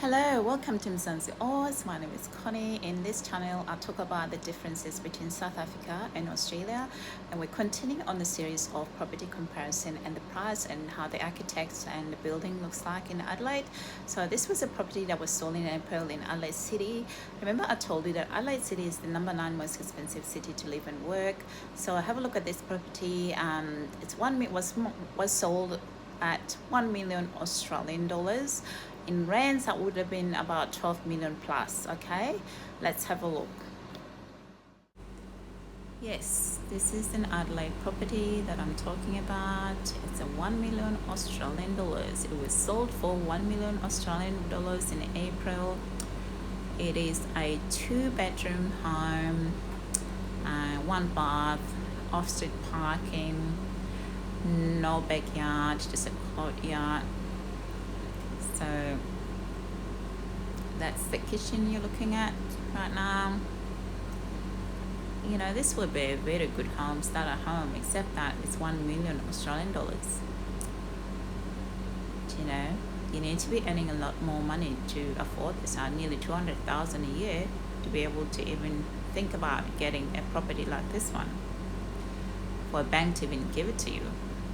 Hello, welcome to Mzansi Oz. My name is Connie. In this channel, I'll talk about the differences between South Africa and Australia, and we're continuing on the series of property comparison and the price and how the architects and the building looks like in Adelaide. So this was a property that was sold in April in Adelaide City. Remember, I told you that Adelaide City is the #9 most expensive city to live and work. So have a look at this property. Was sold at 1 million Australian dollars. In rands, that would have been about 12 million plus. Okay, let's have a look. Yes, this is an Adelaide property that I'm talking about. It's a 1 million Australian dollars. It was sold for 1 million Australian dollars in April. It is a 2-bedroom home, 1 bath, off-street parking, no backyard, just a courtyard. So that's the kitchen you're looking at right now. You know, this would be a very good home, starter home, except that it's 1 million Australian dollars. You know, you need to be earning a lot more money to afford this, nearly 200,000 a year, to be able to even think about getting a property like this one, for a bank to even give it to you,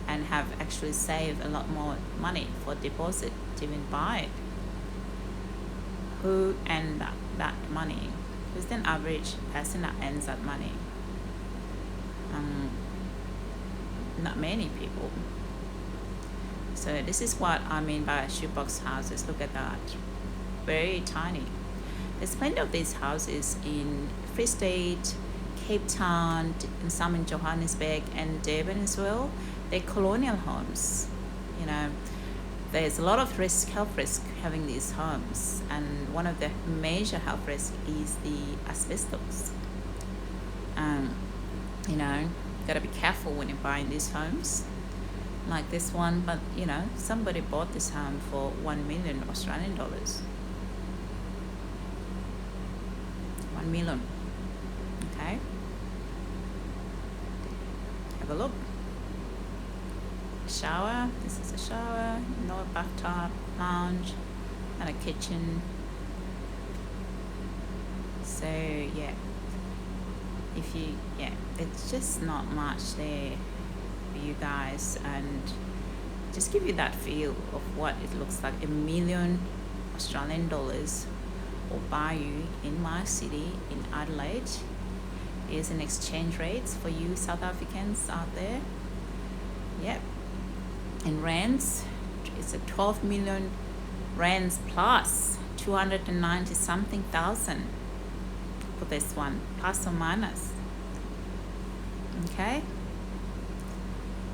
and have actually saved a lot more money for deposit to even buy it. Who earned that money? Who's the average person that earns that money? Not many people. So this is what I mean by shoebox houses. Look at that, very tiny. There's plenty of these houses in Free State, Cape Town, and some in Johannesburg and Durban as well. They're colonial homes. You know, there's a lot of health risk having these homes, and one of the major health risks is the asbestos. You know, gotta be careful when you're buying these homes like this one. But you know, somebody bought this home for 1 million Australian dollars. 1 million. Okay, have a look. Shower, this is a shower, no bathtub, lounge, and a kitchen. So yeah, it's just not much there for you guys, and just give you that feel of what it looks like. 1 million Australian dollars will buy you in my city in Adelaide. Is an exchange rates for you South Africans out there. Yep. In rands, it's a 12 million rands plus 290 something thousand for this one, plus or minus. Okay,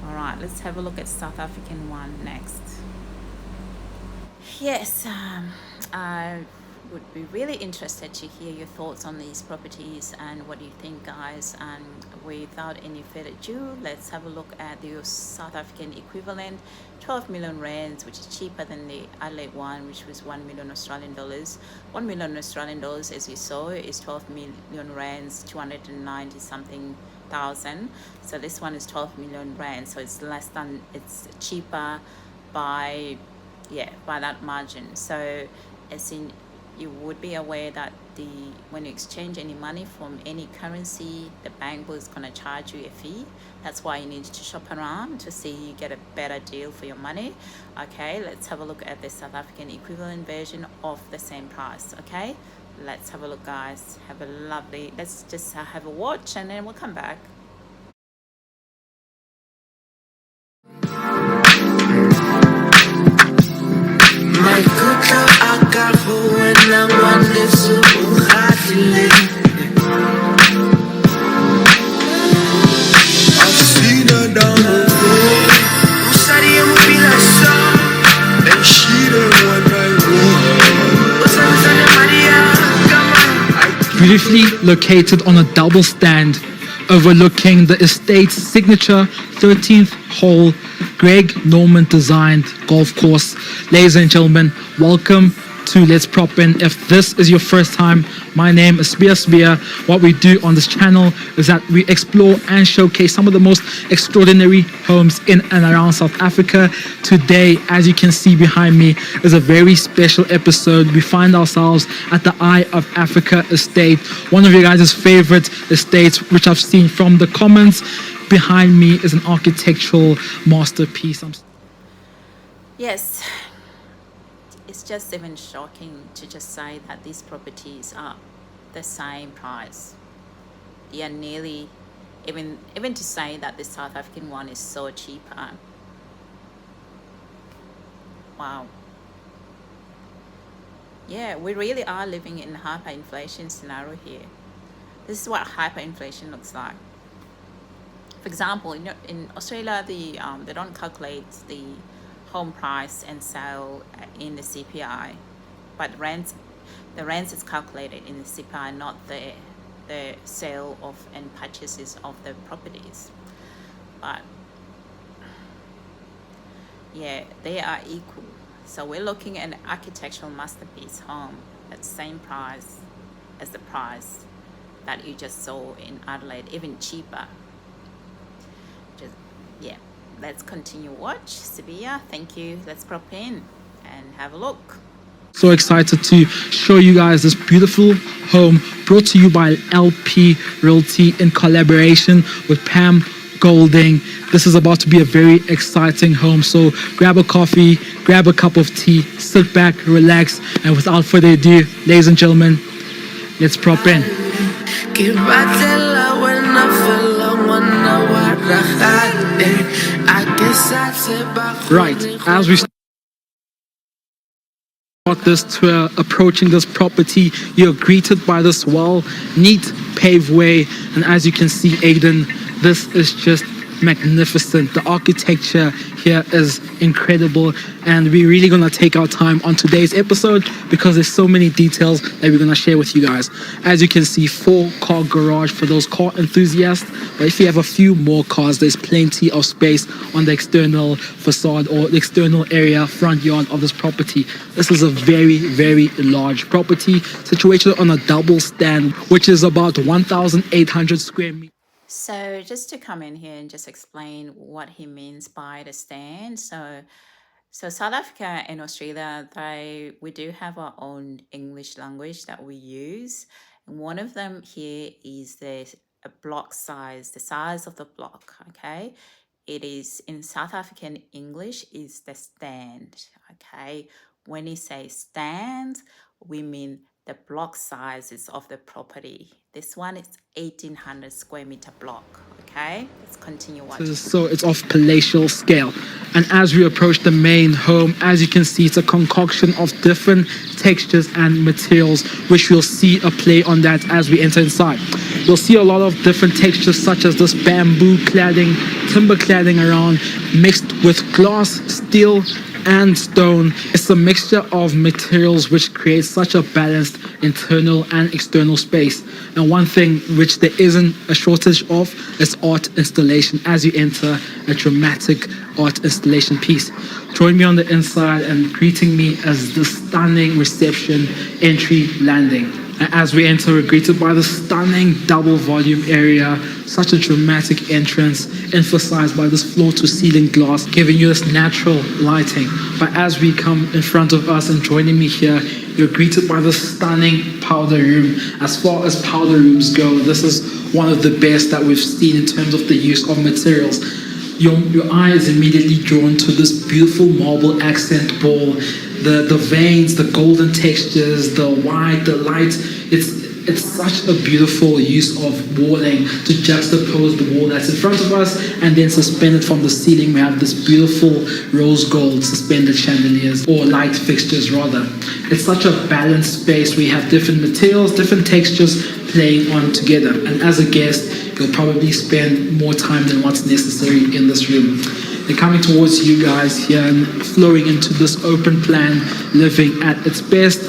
all right, let's have a look at South African one next. Yes, I would be really interested to hear your thoughts on these properties and what do you think, guys. And without any further ado, let's have a look at the South African equivalent. 12 million rands, which is cheaper than the Adelaide one, which was 1 million Australian dollars. 1 million Australian dollars, as you saw, is 12 million rands, 290 something thousand. So this one is 12 million rands, so it's cheaper by that margin. So as in, you would be aware that when you exchange any money from any currency, the bank is going to charge you a fee. That's why you need to shop around to see you get a better deal for your money. Okay, let's have a look at the South African equivalent version of the same price. Okay, let's have a look, guys. Let's just have a watch and then we'll come back. Beautifully located on a double stand overlooking the estate's signature 13th hole Greg Norman designed golf course. Ladies and gentlemen, welcome to Let's Prop In. If this is your first time, my name is Spear. What we do on this channel is that we explore and showcase some of the most extraordinary homes in and around South Africa. Today, as you can see behind me, is a very special episode. We find ourselves at the Eye of Africa estate, one of your guys' favorite estates, which I've seen from the comments. Behind me is an architectural masterpiece. Yes, it's just even shocking to just say that these properties are the same price. They are nearly, even to say that the South African one is so cheaper. Wow. Yeah, we really are living in a hyperinflation scenario here. This is what hyperinflation looks like. For example, in Australia, they don't calculate the home price and sale in the CPI, but the rents is calculated in the CPI, not the sale of and purchases of the properties. But yeah, they are equal. So we're looking at an architectural masterpiece home at the same price as the price that you just saw in Adelaide, even cheaper. Yeah, let's continue watch. Sibia, thank you. Let's prop in and have a look. So excited to show you guys this beautiful home brought to you by LP Realty in collaboration with Pam Golding. This is about to be a very exciting home, so grab a coffee, grab a cup of tea, sit back, relax, and without further ado, ladies and gentlemen, let's prop in. Right, as we start this tour, approaching this property, you're greeted by this neat paved way, and as you can see, Aiden, this is just magnificent. The architecture here is incredible, and we're really gonna take our time on today's episode because there's so many details that we're gonna share with you guys. As you can see, 4-car garage for those car enthusiasts, but if you have a few more cars, there's plenty of space on the external facade or the external area, front yard of this property. This is a very, very large property situated on a double stand, which is about 1,800 square meters. So just to come in here and just explain what he means by the stand. So South Africa and Australia, we do have our own English language that we use. And one of them here is the block size, the size of the block, okay? It is, in South African English, is the stand, okay? When you say stand, we mean the block sizes of the property. This one is 1,800 square meter block. Okay, let's continue watching. So it's of palatial scale. And as we approach the main home, as you can see, it's a concoction of different textures and materials, which we'll see a play on that as we enter inside. You'll see a lot of different textures, such as this bamboo cladding, timber cladding around, mixed with glass, steel, and stone. It's a mixture of materials which creates such a balanced internal and external space. And one thing which there isn't a shortage of is art installation as you enter a dramatic art installation piece. Join me on the inside, and greeting me as the stunning reception entry landing. As we enter, we're greeted by the stunning double volume area, such a dramatic entrance, emphasized by this floor to ceiling glass, giving you this natural lighting. But as we come in front of us and joining me here, you're greeted by the stunning powder room. As far as powder rooms go, this is one of the best that we've seen in terms of the use of materials. Your eye is immediately drawn to this beautiful marble accent ball, the veins, the golden textures, the white, the light. It's such a beautiful use of walling to juxtapose the wall that's in front of us, and then suspended from the ceiling we have this beautiful rose gold suspended chandeliers, or light fixtures rather. It's such a balanced space where you have different materials, different textures playing on together, and as a guest you'll probably spend more time than what's necessary in this room. And coming towards you guys here and flowing into this open plan living at its best,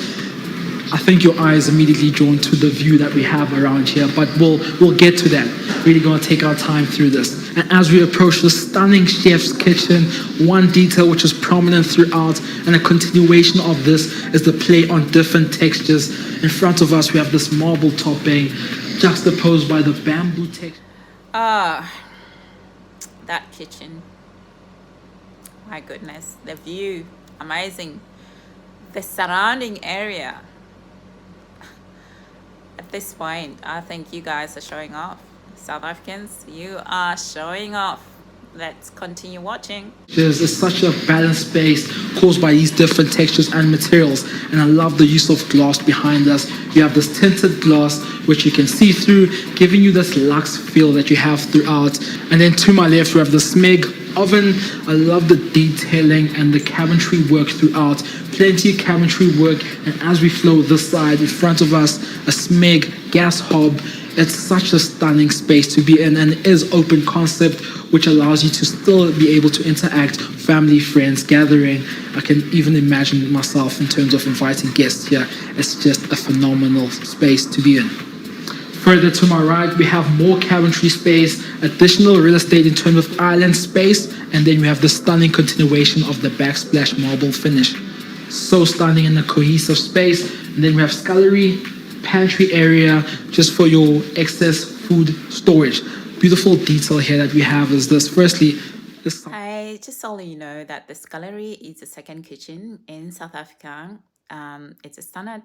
I think your eye is immediately drawn to the view that we have around here, but we'll get to that. Really going to take our time through this. And as we approach the stunning chef's kitchen, one detail which is prominent throughout and a continuation of this is the play on different textures. In front of us, we have this marble topping juxtaposed by the bamboo texture. That kitchen. My goodness, the view, amazing. The surrounding area. At this point, I think you guys are showing off. South Africans, you are showing off. Let's continue watching. It's such a balanced space caused by these different textures and materials, and I love the use of glass behind us. You have this tinted glass which you can see through, giving you this luxe feel that you have throughout. And then to my left we have the smeg oven. I love the detailing and the cabinetry work throughout. Plenty of cabinetry work, and as we flow this side in front of us, a smeg gas hob. It's such a stunning space to be in, and it is open concept, which allows you to still be able to interact, family, friends, gathering. I can even imagine myself in terms of inviting guests here. It's just a phenomenal space to be in. Further to my right, we have more cabinetry space, additional real estate in terms of island space, and then we have the stunning continuation of the backsplash marble finish. So stunning in a cohesive space. And then we have scullery, pantry area just for your excess food storage. Beautiful detail here that we have is this. Firstly, this. I just so you know that the scullery is a second kitchen in South Africa. It's a standard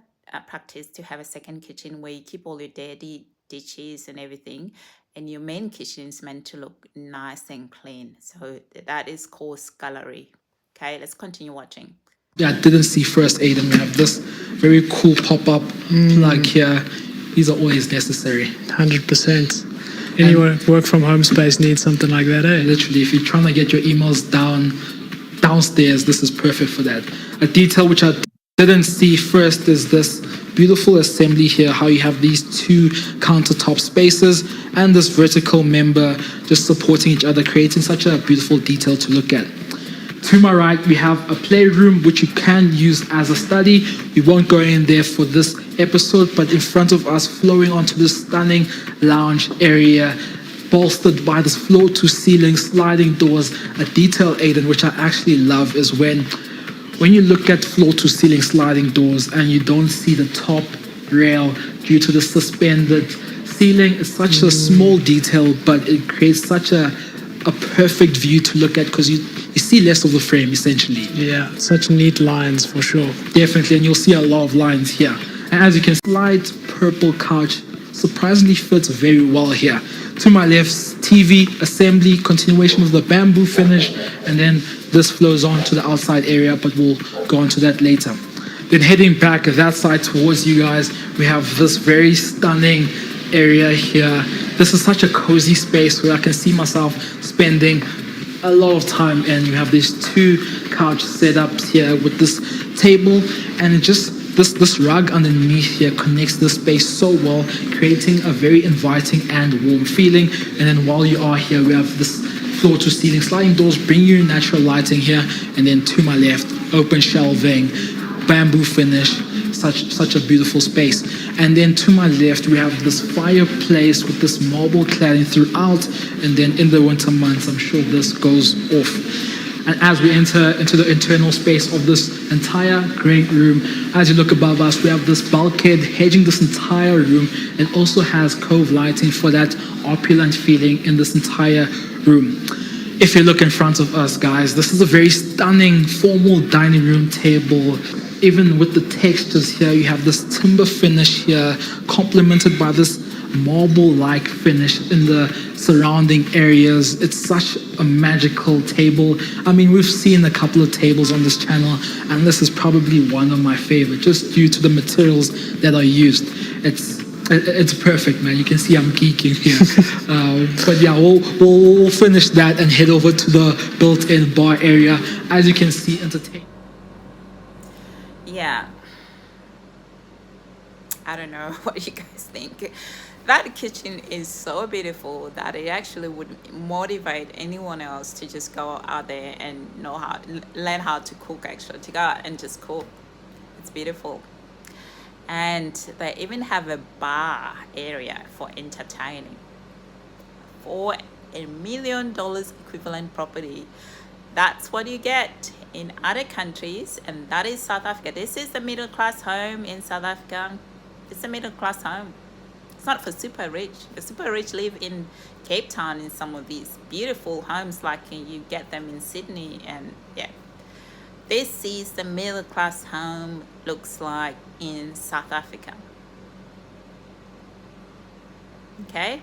practice to have a second kitchen where you keep all your dirty dishes and everything, and your main kitchen is meant to look nice and clean. So that is called scullery. Okay, let's continue watching. Yeah, I didn't see first aid, and we have this very cool pop-up plug here. These are always necessary. 100%. Any work from home space needs something like that, eh? Literally, if you're trying to get your emails downstairs, this is perfect for that. A detail which I didn't see first is this beautiful assembly here, how you have these two countertop spaces and this vertical member just supporting each other, creating such a beautiful detail to look at. To my right, we have a playroom which you can use as a study. We won't go in there for this episode, but in front of us, flowing onto this stunning lounge area, bolstered by this floor-to-ceiling sliding doors. A detail, Aiden, which I actually love, is when you look at floor-to-ceiling sliding doors and you don't see the top rail due to the suspended ceiling. It's such a small detail, but it creates such a perfect view to look at because you see less of the frame essentially. Yeah, such neat lines for sure. Definitely, and you'll see a lot of lines here. And as you can see, light purple couch surprisingly fits very well here. To my left, TV assembly, continuation of the bamboo finish, and then this flows on to the outside area, but we'll go on to that later. Then heading back that side towards you guys, we have this very stunning area here. This is such a cozy space where I can see myself spending a lot of time, and you have these two couch setups here with this table, and it just this rug underneath here connects the space so well, creating a very inviting and warm feeling. And then while you are here, we have this floor to ceiling sliding doors, bring you natural lighting here, and then to my left, open shelving, bamboo finish, such a beautiful space. And then to my left, we have this fireplace with this marble cladding throughout, and then in the winter months, I'm sure this goes off. And as we enter into the internal space of this entire great room, as you look above us, we have this bulkhead hedging this entire room, and also has cove lighting for that opulent feeling in this entire room. If you look in front of us, guys, this is a very stunning formal dining room table. Even with the textures here, you have this timber finish here, complemented by this marble-like finish in the surrounding areas. It's such a magical table. I mean, we've seen a couple of tables on this channel, and this is probably one of my favorite, just due to the materials that are used. It's perfect, man. You can see I'm geeking here. But yeah, we'll finish that and head over to the built-in bar area. As you can see, entertainment. Yeah, I don't know what you guys think. That kitchen is so beautiful that it actually would motivate anyone else to just go out there and learn how to cook, actually, to go out and just cook. It's beautiful. And they even have a bar area for entertaining. For $1 million equivalent property, that's what you get in other countries, and that is South Africa. This is the middle class home in South Africa. It's a middle class home. It's not for super rich. The super rich live in Cape Town in some of these beautiful homes like you get them in Sydney. And yeah, this is the middle class home looks like in South Africa. Okay,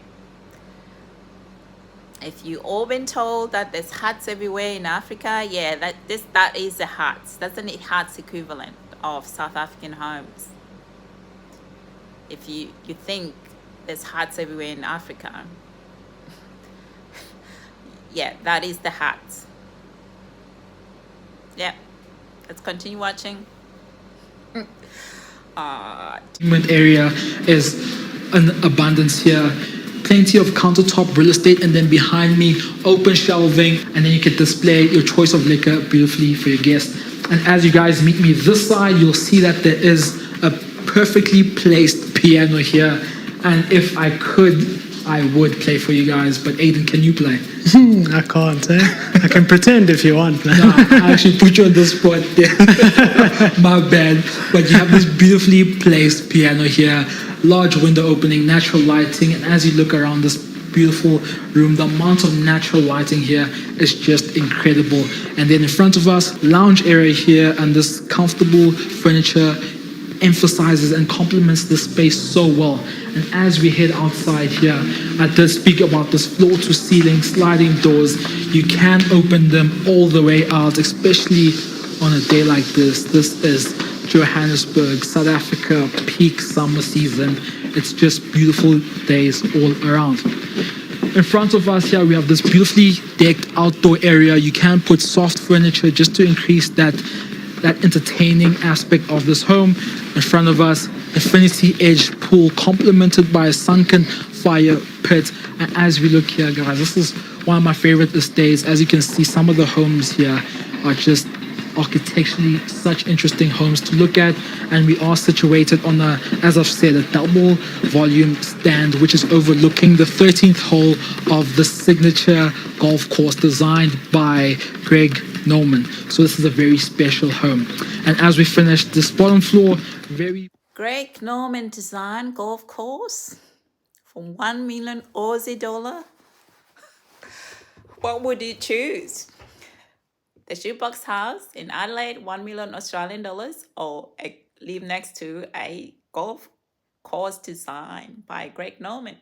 if you all been told that there's huts everywhere in Africa, yeah, that is the huts. That's the huts equivalent of South African homes. If you think there's huts everywhere in Africa, yeah, that is the huts. Yeah, let's continue watching. Area is an abundance here. Plenty of countertop real estate, and then behind me, open shelving, and then you can display your choice of liquor beautifully for your guests. And as you guys meet me this side, you'll see that there is a perfectly placed piano here. And if I could, I would play for you guys. But Aiden, can you play? I can't, eh? I can pretend if you want. No, I actually put you on the spot there. My bad. But you have this beautifully placed piano here. Large window opening, natural lighting, and as you look around this beautiful room, the amount of natural lighting here is just incredible. And then in front of us, lounge area here, and this comfortable furniture emphasizes and complements the space so well. And as we head outside here, I did speak about this floor to ceiling sliding doors. You can open them all the way out, especially on a day like this. This is Johannesburg, South Africa, peak summer season. It's just beautiful days all around. In front of us here, we have this beautifully decked outdoor area. You can put soft furniture just to increase that entertaining aspect of this home. In front of us, infinity edge pool complemented by a sunken fire pit. And as we look here, guys, this is one of my favorite estates. As you can see, some of the homes here are just architecturally such interesting homes to look at, and we are situated on a, as I've said, a double volume stand which is overlooking the 13th hole of the signature golf course designed by Greg Norman. So this is a very special home. And as we finish this bottom floor, very Greg Norman design golf course for 1 million Aussie dollar. What would you choose? The shoebox house in Adelaide, 1 million Australian dollars, or live next to a golf course designed by Greg Norman?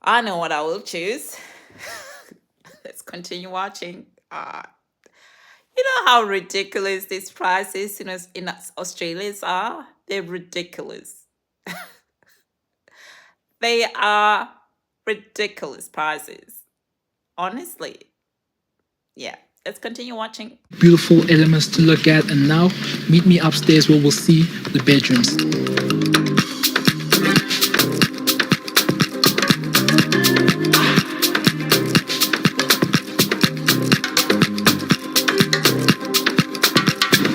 I know what I will choose. Let's continue watching. You know how ridiculous these prices in Australia are? They're ridiculous. They are ridiculous prices. Honestly. Yeah, let's continue watching. beautiful elements to look at. And now, meet me upstairs where we'll see the bedrooms.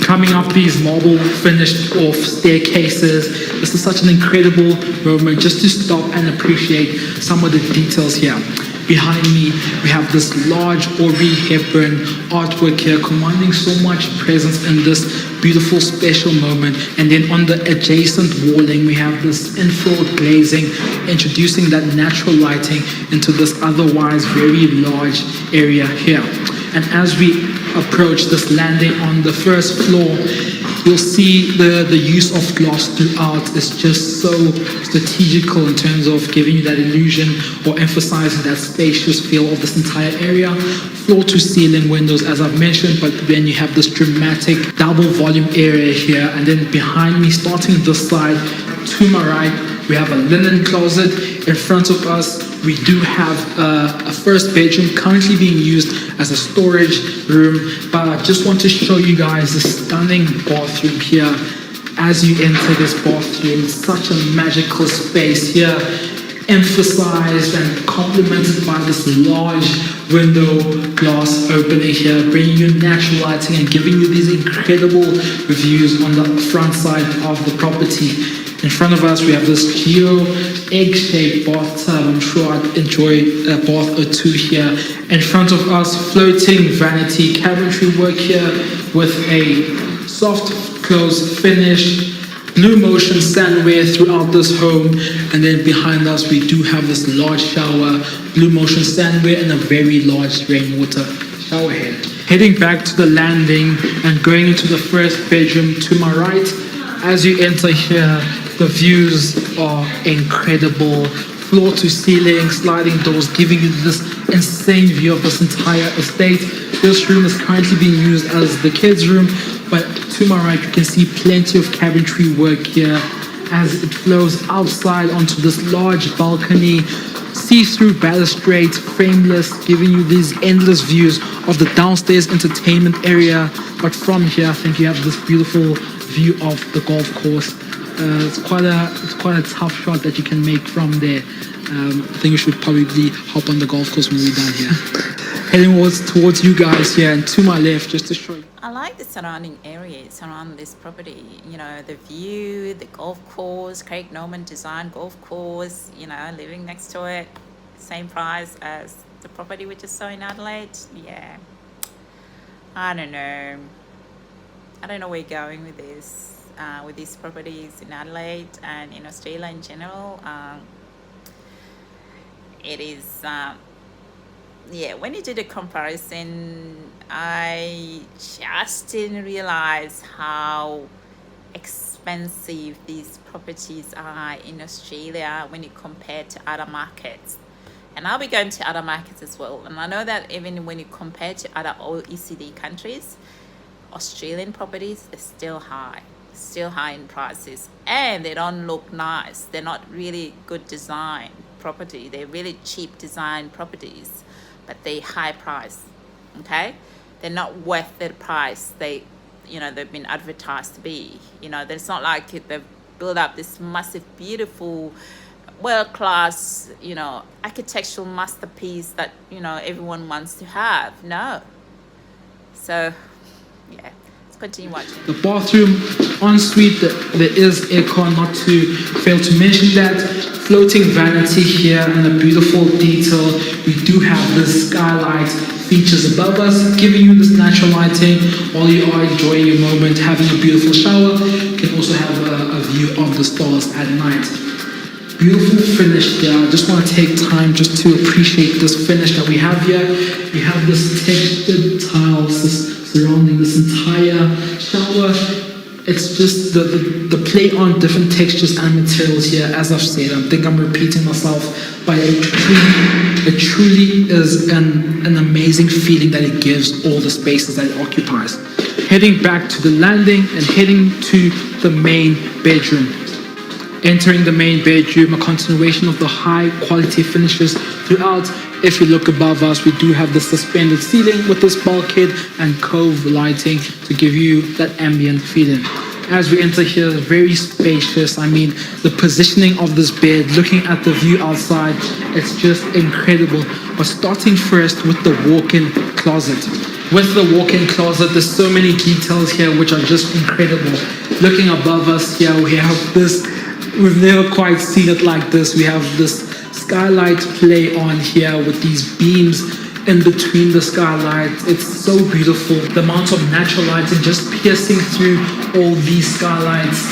Coming up these marble finished off staircases, this is such an incredible moment just to stop and appreciate some of the details here. Behind me, we have this large Audrey Hepburn artwork here, commanding so much presence in this beautiful special moment. And then on the adjacent walling, we have this infilled glazing, introducing that natural lighting into this otherwise very large area here. And as we approach this landing on the first floor, you'll see the use of glass throughout is just so strategical in terms of giving you that illusion or emphasizing that spacious feel of this entire area. Floor to ceiling windows, as I've mentioned, but then you have this dramatic double volume area here. And then behind me, starting this side to my right, we have a linen closet. In front of us, we do have a first bedroom currently being used as a storage room, but I just want to show you guys the stunning bathroom here. As you enter this bathroom, such a magical space here. emphasized and complemented by this large window glass opening here, bringing you natural lighting and giving you these incredible views on the front side of the property. In front of us, we have this egg-shaped bathtub. I'm sure I'd enjoy a bath or two here. In front of us, floating vanity cabinetry work here with a soft close finish, blue motion sandware throughout this home, and then behind us we do have this large shower, blue motion sandware, and a very large rainwater shower head. Heading back to the landing and going into the first bedroom to my right, as you enter here, the views are incredible. Floor to ceiling, sliding doors, giving you this insane view of this entire estate. This room is currently being used as the kids' room, but to my right, you can see plenty of cabinetry work here as it flows outside onto this large balcony, see-through balustrade, frameless, giving you these endless views of the downstairs entertainment area. But from here, I think you have this beautiful view of the golf course. It's quite a tough shot that you can make from there. I think we should probably hop on the golf course when we're done here. Heading towards you guys here, and to my left, just to show you. I like the surrounding areas around this property. You know, the view, the golf course, Craig Norman design golf course, you know, living next to it, same price as the property we just saw in Adelaide. Yeah, I don't know where you're going with this, with these properties in Adelaide and in Australia in general. It is, yeah, when you do the comparison, I just didn't realize how expensive these properties are in Australia when you compare to other markets. And I'll be going to other markets as well. And I know that even when you compare to other OECD countries, Australian properties are still high in prices, and they don't look nice. They're not really good design property. They're really cheap design properties, but they high price. Okay, they're not worth the price they've been advertised to be. You know, it's not like they've built up this massive, beautiful, world-class, architectural masterpiece that everyone wants to have. No. So yeah, let's continue watching. The bathroom ensuite, there is aircon, not to fail to mention that. Floating vanity here and a beautiful detail. We do have this skylight features above us, giving you this natural lighting while you are enjoying your moment, having a beautiful shower. You can also have a view of the stars at night. Beautiful finish here. I just want to take time just to appreciate this finish that we have here. We have this textured tiles surrounding this entire shower. It's just the play on different textures and materials here. As I've said, I think I'm repeating myself, but it truly is an amazing feeling that it gives all the spaces that it occupies. Heading back to the landing and heading to the main bedroom. Entering the main bedroom, a continuation of the high quality finishes throughout. If you look above us, we do have the suspended ceiling with this bulkhead and cove lighting to give you that ambient feeling. As we enter here, very spacious. I mean, the positioning of this bed, looking at the view outside, it's just incredible. But starting first with the walk-in closet. With the walk-in closet, there's so many details here which are just incredible. Looking above us here, we have this. We've never quite seen it like this. We have this skylight play on here with these beams in between the skylight. It's so beautiful. The amount of natural lighting just piercing through all these skylights.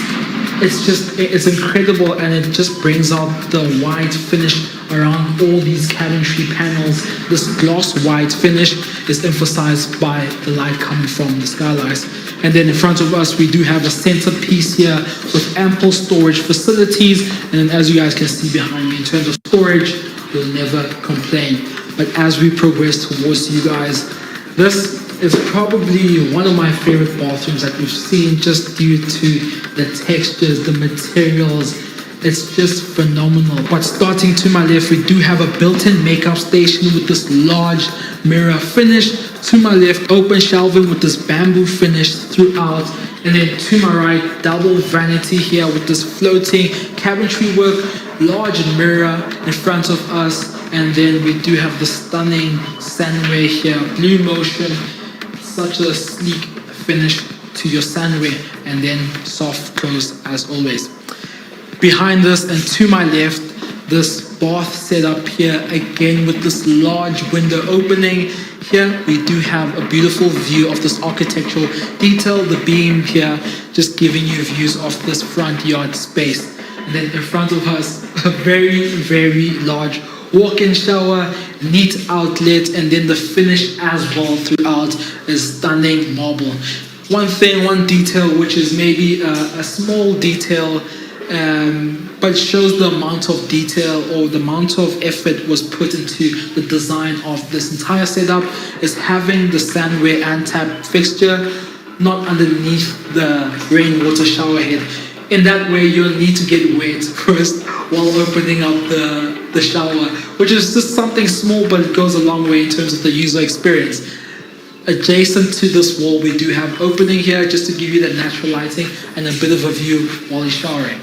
It's incredible, and it just brings out the white finish around all these cabinetry panels. This gloss white finish is emphasized by the light coming from the skylights. And then in front of us, we do have a centerpiece here with ample storage facilities. And then as you guys can see behind me, in terms of storage, you'll never complain. But as we progress towards you guys, this is probably one of my favorite bathrooms that we've seen, just due to the textures, the materials. It's just phenomenal. But starting to my left, we do have a built-in makeup station with this large mirror finish. To my left, open shelving with this bamboo finish throughout. And then to my right, double vanity here with this floating cabinetry work, large mirror in front of us, and then we do have the stunning sandway here, blue motion, such a sleek finish to your sandway, and then soft close as always. Behind us and to my left, this bath setup here again with this large window opening. Here we do have a beautiful view of this architectural detail, the beam here just giving you views of this front yard space. And then in front of us, a very large walk-in shower, neat outlet, and then the finish as well throughout is stunning marble. One detail which is maybe a small detail, but shows the amount of detail or the amount of effort was put into the design of this entire setup, is having the sandway and tap fixture not underneath the rainwater shower head. In that way, you'll need to get wet first while opening up the shower, which is just something small, but it goes a long way in terms of the user experience. Adjacent to this wall, we do have opening here just to give you that natural lighting and a bit of a view while you're showering.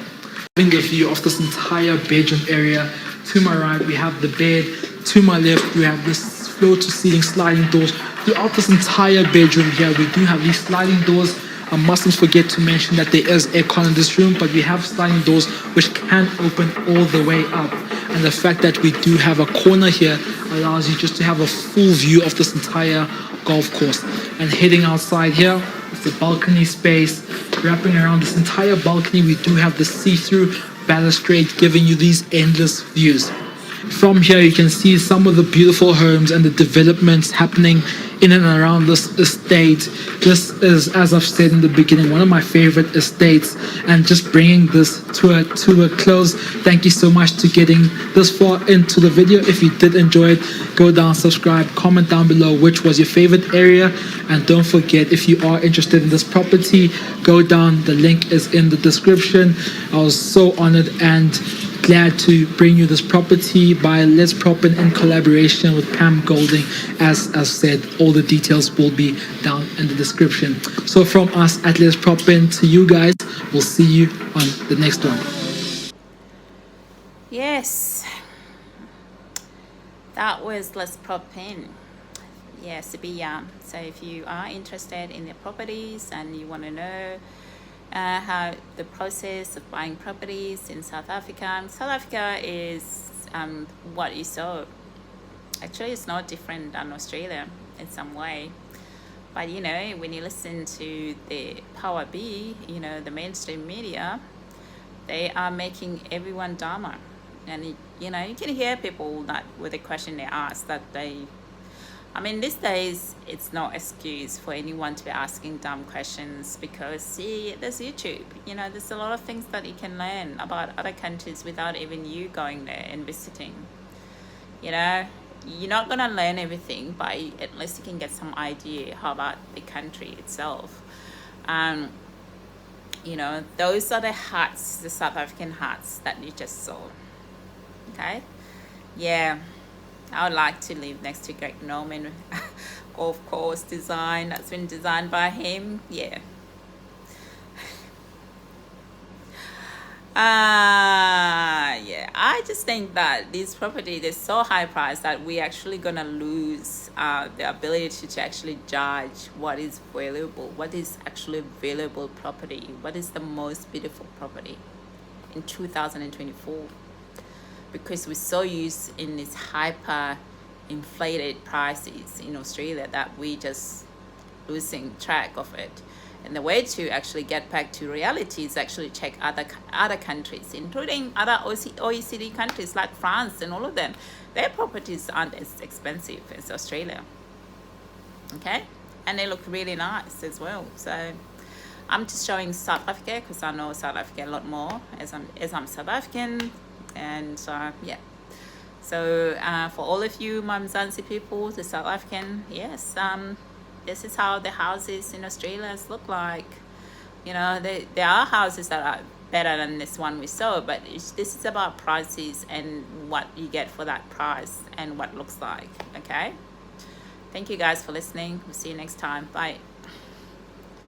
Having the view of this entire bedroom area. To my right, we have the bed. To my left, we have this floor-to-ceiling sliding doors. Throughout this entire bedroom here, we do have these sliding doors. I mustn't forget to mention that there is aircon in this room, but we have sliding doors which can open all the way up. And the fact that we do have a corner here allows you just to have a full view of this entire golf course. And heading outside here, it's the balcony space. Wrapping around this entire balcony, we do have the see-through balustrade giving you these endless views. From here, you can see some of the beautiful homes and the developments happening in and around this estate. This is, as I've said in the beginning, one of my favorite estates, and just bringing this to a close. Thank you so much to getting this far into the video. If you did enjoy it, go down, subscribe, comment down below which was your favorite area, and don't forget, if you are interested in this property, go down, the link is in the description. I was so honored and glad to bring you this property by Let's Propin in collaboration with Pam Golding. As I've said, all the details will be down in the description. So from us at Let's Propin to you guys, we'll see you on the next one. Yes, that was Let's Propin. Yes, so if you are interested in the properties and you want to know how the process of buying properties in South Africa. South Africa is what you saw. Actually, it's not different than Australia in some way. But you know, when you listen to the Power B, you know, the mainstream media, they are making everyone dumber. And you know, you can hear people that with the question they ask that I mean, these days, it's no excuse for anyone to be asking dumb questions because, see, there's YouTube. You know, there's a lot of things that you can learn about other countries without even you going there and visiting. You know, you're not going to learn everything, but at least you can get some idea how about the country itself. You know, those are the huts, the South African huts that you just saw. Okay? Yeah. I would like to live next to Greg Norman golf course design that's been designed by him. Yeah. Yeah. I just think that these properties are so high priced that we're actually gonna lose the ability to actually judge what is valuable, what is actually valuable property, what is the most beautiful property in 2024. Because we're so used in these hyper inflated prices in Australia that we just losing track of it. And the way to actually get back to reality is actually check other countries, including other OECD countries like France and all of them. Their properties aren't as expensive as Australia. Okay? And they look really nice as well. So I'm just showing South Africa because I know South Africa a lot more as I'm South African. And yeah, so for all of you Mzansi people, the South African, yes, this is how the houses in Australia look like. You know, there are houses that are better than this one we saw, but this is about prices and what you get for that price and what it looks like. Okay, thank you guys for listening. We'll see you next time. Bye.